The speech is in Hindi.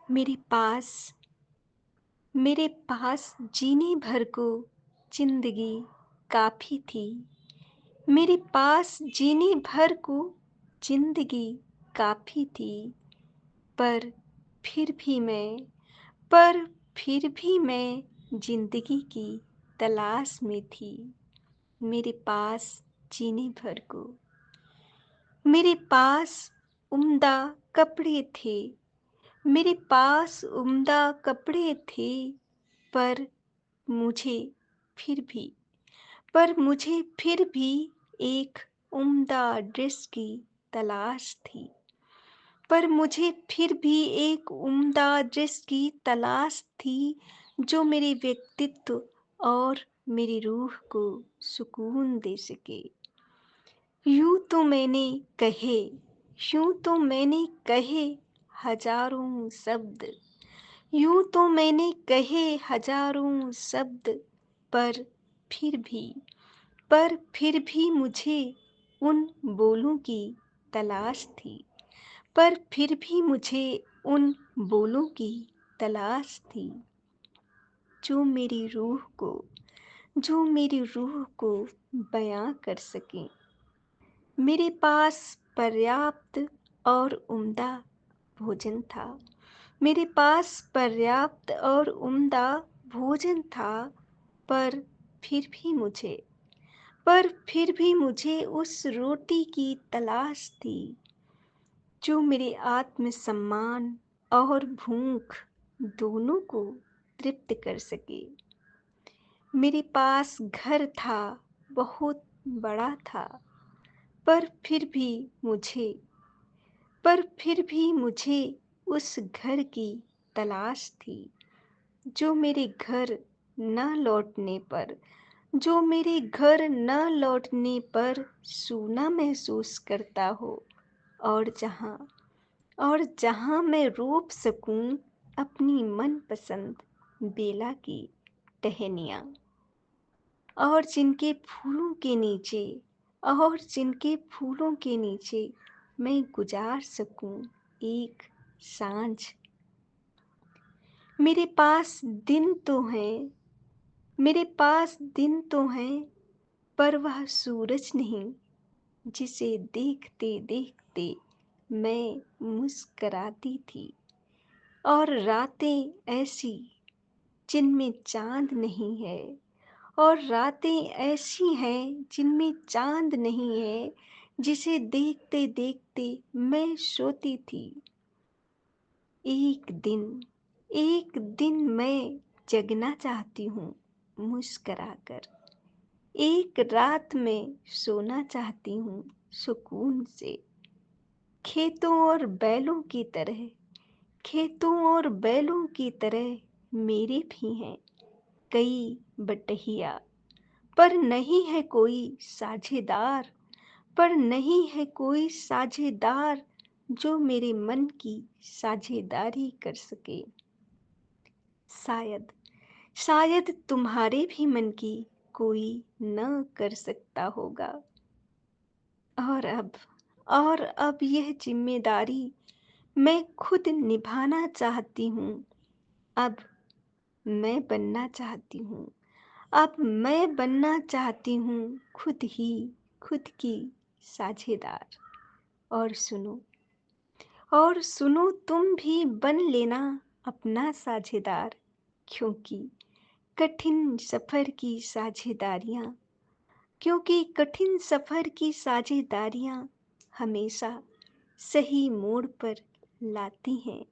मेरे पास जीने भर को जिंदगी काफी थी। मेरे पास जीने भर को जिंदगी काफी थी। पर फिर भी मैं पर फिर भी मैं जिंदगी की तलाश में थी। मेरे पास जीने भर को मेरे पास उम्दा कपड़े थे। मेरे पास उम्दा कपड़े थे। पर मुझे फिर भी मुझे फिर भी एक उम्दा ड्रेस की तलाश थी। पर मुझे फिर भी एक उम्दा ड्रेस की तलाश थी, जो मेरे व्यक्तित्व और मेरी रूह को सुकून दे सके। यूं तो मैंने कहे यूं तो मैंने कहे हजारों शब्द। यूं तो मैंने कहे हजारों शब्द। पर फिर भी फिर भी मुझे उन बोलों की तलाश थी। पर फिर भी मुझे उन बोलों की तलाश थी, जो मेरी रूह को बयां कर सके। मेरे पास पर्याप्त और उम्दा भोजन था। मेरे पास पर्याप्त और उम्दा भोजन था। पर फिर भी मुझे फिर भी मुझे उस रोटी की तलाश थी, जो मेरे आत्मसम्मान और भूख दोनों को तृप्त कर सके। मेरे पास घर था, बहुत बड़ा था। पर फिर भी मुझे फिर भी मुझे उस घर की तलाश थी, जो मेरे घर न लौटने पर सूना महसूस करता हो, और जहां मैं रोप सकूं अपनी मनपसंद बेला की टहनियाँ। और जिनके फूलों के नीचे मैं गुजार सकूं एक सांझ। मेरे पास दिन तो हैं पर वह सूरज नहीं, जिसे देखते देखते मैं मुस्कराती थी। और रातें ऐसी जिनमें चांद नहीं है और रातें ऐसी हैं जिनमें चांद नहीं है, जिसे देखते देखते मैं सोती थी। एक दिन मैं जगना चाहती हूँ मुस्कराकर। एक रात में सोना चाहती हूँ सुकून से। खेतों और बैलों की तरह मेरे भी हैं कई बटहिया। पर नहीं है कोई साझेदार, जो मेरे मन की साझेदारी कर सके। शायद तुम्हारे भी मन की कोई न कर सकता होगा। और अब यह जिम्मेदारी मैं खुद निभाना चाहती हूँ। अब मैं बनना चाहती हूँ खुद की साझेदार। और सुनो तुम भी बन लेना अपना साझेदार, क्योंकि कठिन सफर की साझेदारियां हमेशा सही मोड़ पर लाती हैं